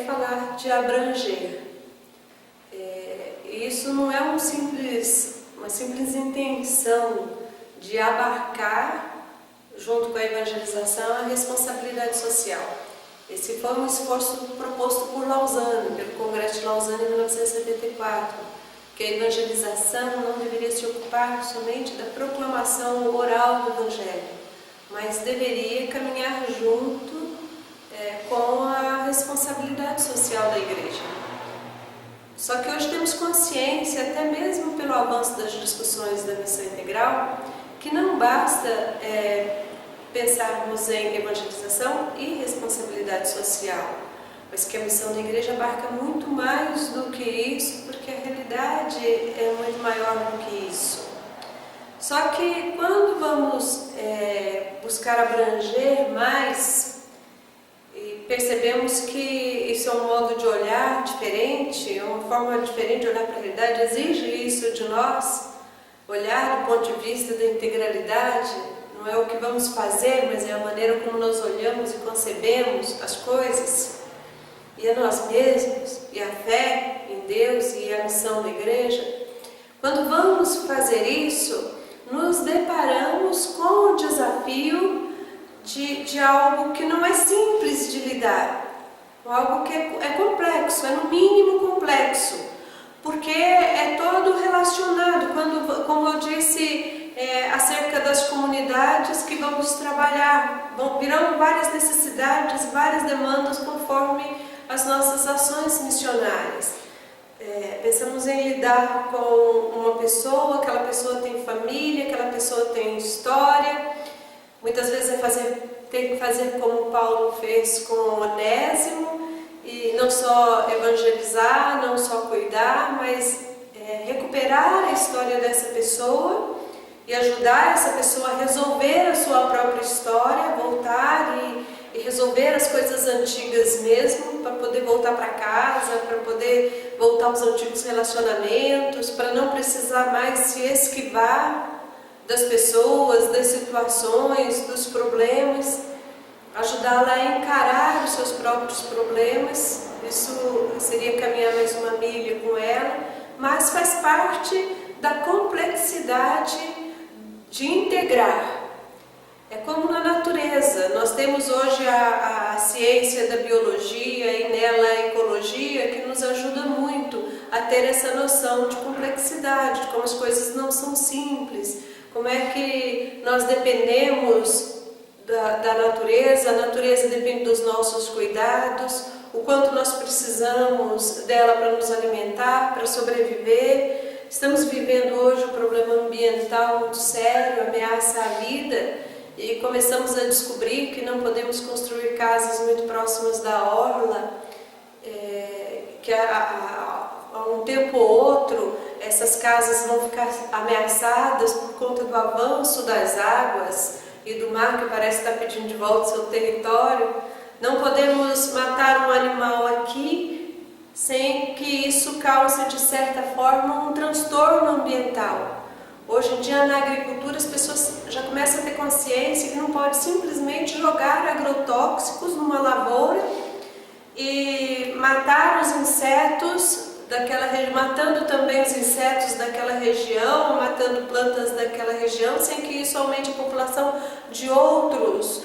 é falar de abranger. Isso não é uma simples intenção de abarcar, junto com a evangelização, a responsabilidade social. Esse foi um esforço proposto por Lausanne, pelo Congresso de Lausanne em 1974, que a evangelização não deveria se ocupar somente da proclamação oral do Evangelho, mas deveria caminhar junto com a responsabilidade social da Igreja. Só que hoje temos consciência, até mesmo pelo avanço das discussões da missão integral, que não basta pensarmos em evangelização e responsabilidade social, mas que a missão da Igreja abarca muito mais do que isso, porque a realidade é muito maior do que isso. Só que quando vamos buscar abranger mais, e percebemos que isso é um modo de olhar diferente, é uma forma diferente de olhar para a realidade, exige isso de nós, olhar do ponto de vista da integralidade. Não é o que vamos fazer, mas é a maneira como nós olhamos e concebemos as coisas, e a nós mesmos, e a fé em Deus e a missão da Igreja. Quando vamos fazer isso, nos deparamos com o desafio de algo que não é simples de lidar, algo que é complexo, é no mínimo complexo, porque é todo relacionado, como eu disse, acerca das comunidades que vamos trabalhar, virão várias necessidades, várias demandas conforme as nossas ações missionárias. Pensamos em lidar com uma pessoa, aquela pessoa tem família, aquela pessoa tem história. Muitas vezes tem que fazer como Paulo fez com Onésimo, e não só evangelizar, não só cuidar, mas recuperar a história dessa pessoa e ajudar essa pessoa a resolver a sua própria história, voltar e resolver as coisas antigas mesmo, para poder voltar para casa, para poder voltar aos antigos relacionamentos, para não precisar mais se esquivar das pessoas, das situações, dos problemas, ajudá-la a encarar os seus próprios problemas. Isso seria caminhar mais uma milha com ela, mas faz parte da complexidade de integrar. É como na natureza, nós temos hoje a ciência da biologia e nela a ecologia, que nos ajuda muito a ter essa noção de complexidade, de como as coisas não são simples, como é que nós dependemos da natureza, a natureza depende dos nossos cuidados, o quanto nós precisamos dela para nos alimentar, para sobreviver. Estamos vivendo hoje um problema ambiental muito sério, ameaça à vida, e começamos a descobrir que não podemos construir casas muito próximas da orla, que a um tempo ou outro essas casas vão ficar ameaçadas por conta do avanço das águas e do mar, que parece estar pedindo de volta seu território. Não podemos matar um animal aqui sem que isso cause, de certa forma, um transtorno ambiental. Hoje em dia, na agricultura, as pessoas já começam a ter consciência que não pode simplesmente jogar agrotóxicos numa lavoura e matar os insetos daquela região, matando também os insetos daquela região, matando plantas daquela região, sem que isso aumente a população de outros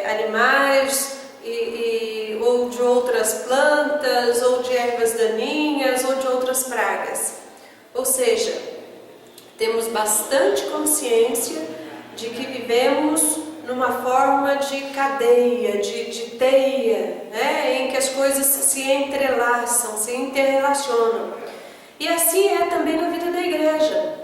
animais ou de outras plantas, ou de ervas daninhas, ou de outras pragas. Ou seja, temos bastante consciência de que vivemos numa forma de cadeia, de teia, né, em que as coisas se entrelaçam, se interrelacionam. E assim é também na vida da igreja.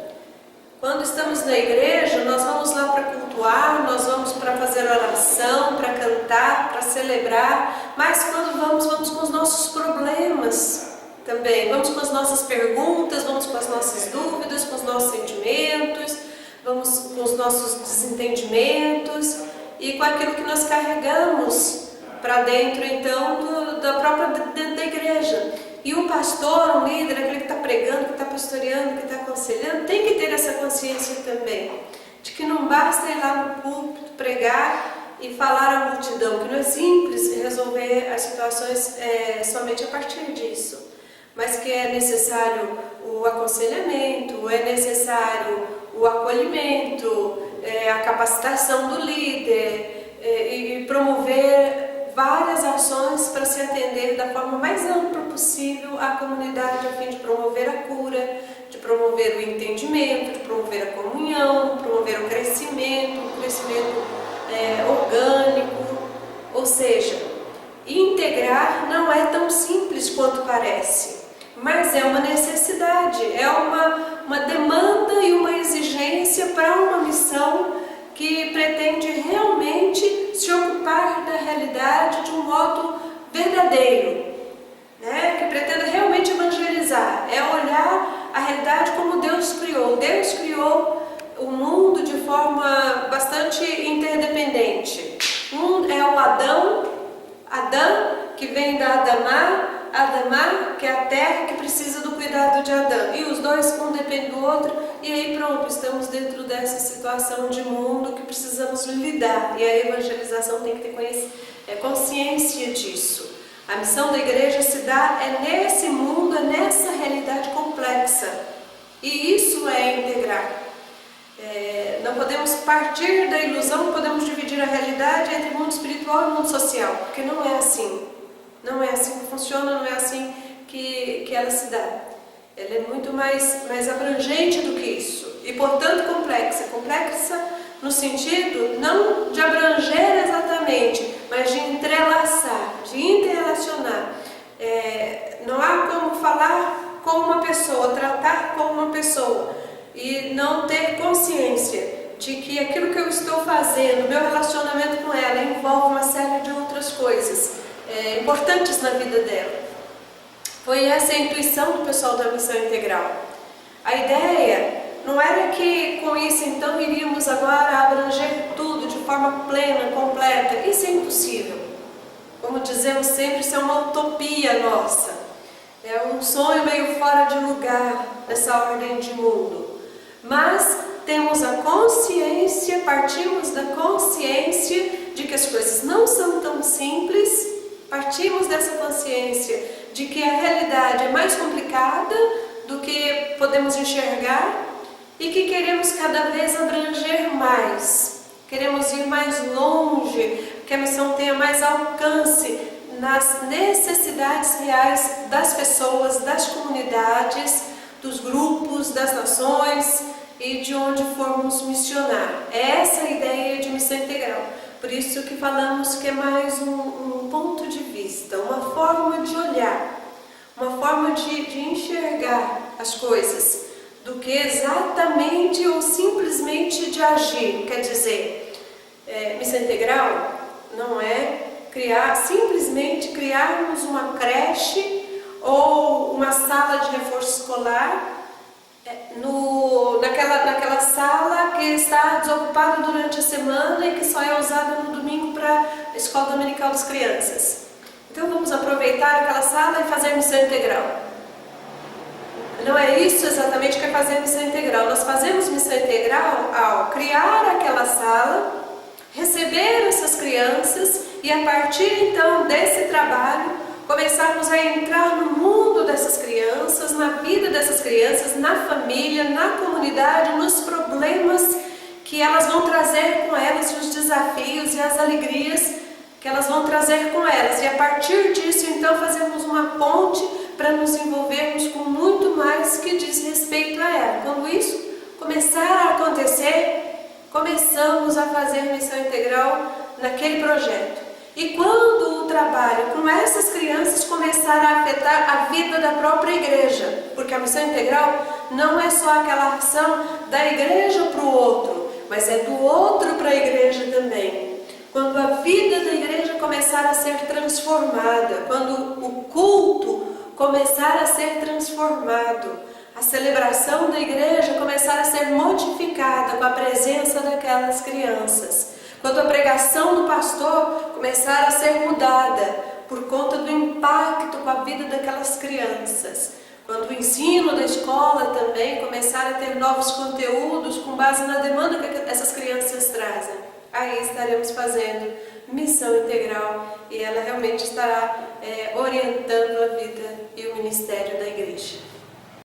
Quando estamos na igreja, nós vamos lá para cultuar, nós vamos para fazer oração, para cantar, para celebrar, mas quando vamos com os nossos problemas também, vamos com as nossas perguntas, vamos com as nossas dúvidas, com os nossos sentimentos, vamos com os nossos desentendimentos e com aquilo que nós carregamos para dentro, então, da própria dentro da igreja. E o pastor, o líder, aquele que está pregando, que está pastoreando, que está aconselhando, tem que ter essa consciência também, de que não basta ir lá no púlpito pregar e falar à multidão que não é simples resolver as situações somente a partir disso, mas que é necessário o aconselhamento, é necessário o acolhimento, a capacitação do líder e promover várias ações para se atender da forma mais ampla possível à comunidade, a fim de promover a cura, de promover o entendimento, de promover a comunhão, promover o crescimento orgânico. Ou seja, integrar não é tão simples quanto parece, mas é uma necessidade, é uma demanda e uma exigência para uma missão que pretende realmente se ocupar da realidade de um modo verdadeiro, né? Que pretenda realmente evangelizar, é olhar a realidade como Deus criou. Deus criou o mundo de forma bastante interdependente. Um é o Adão, que vem da Adamá, que é a terra que precisa do cuidado de Adão. E os dois, um depende do outro, e aí pronto, estamos dentro dessa situação de mundo que precisamos lidar. E a evangelização tem que ter consciência disso. A missão da igreja se dá nesse mundo, nessa realidade complexa. E isso é integrar. Não podemos partir da ilusão que podemos dividir a realidade entre o mundo espiritual e o mundo social, porque não é assim. Não é assim que funciona, não é assim que ela se dá. Ela é muito mais abrangente do que isso e, portanto, complexa. Complexa no sentido não de abranger exatamente, mas de entrelaçar, de interrelacionar. Não há como falar com uma pessoa, tratar com uma pessoa e não ter consciência de que aquilo que eu estou fazendo, meu relacionamento com ela, envolve uma série de outras coisas importantes na vida dela. Foi essa a intuição do pessoal da Missão Integral. A ideia não era que com isso então iríamos agora abranger tudo de forma plena, completa. Isso é impossível. Como dizemos sempre, isso é uma utopia nossa. É um sonho meio fora de lugar nessa ordem de mundo. Mas temos a consciência, partimos da consciência de que as coisas não são tão simples, partimos dessa consciência de que a realidade é mais complicada do que podemos enxergar e que queremos cada vez abranger mais, queremos ir mais longe, que a missão tenha mais alcance nas necessidades reais das pessoas, das comunidades, dos grupos, das nações e de onde formos missionar. Essa é a ideia de missão integral. Por isso que falamos que é mais um ponto de vista, uma forma de olhar, uma forma de enxergar as coisas, do que exatamente ou simplesmente de agir. Quer dizer, missão integral não é simplesmente criarmos uma creche ou uma sala de reforço escolar naquela sala que está desocupada durante a semana e que só é usada no domingo para a escola dominical das crianças. Então vamos aproveitar aquela sala e fazer missão integral. Não é isso exatamente que é fazer missão integral. Nós fazemos missão integral ao criar aquela sala, receber essas crianças e a partir então desse trabalho começarmos a entrar no mundo dessas crianças, na vida dessas crianças, na família, na comunidade, nos problemas que elas vão trazer com elas, os desafios e as alegrias que elas vão trazer com elas. E a partir disso, então, fazemos uma ponte para nos envolvermos com muito mais que diz respeito a ela. Quando isso começar a acontecer, começamos a fazer missão integral naquele projeto. E quando o trabalho com essas crianças começar a afetar a vida da própria igreja, porque a missão integral não é só aquela ação da igreja para o outro, mas é do outro para a igreja também. Quando a vida da igreja começar a ser transformada, quando o culto começar a ser transformado, a celebração da igreja começar a ser modificada com a presença daquelas crianças, quando a pregação do pastor começar a ser mudada por conta do impacto com a vida daquelas crianças, quando o ensino da escola também começar a ter novos conteúdos com base na demanda que essas crianças trazem, aí estaremos fazendo missão integral e ela realmente estará orientando a vida e o ministério da igreja.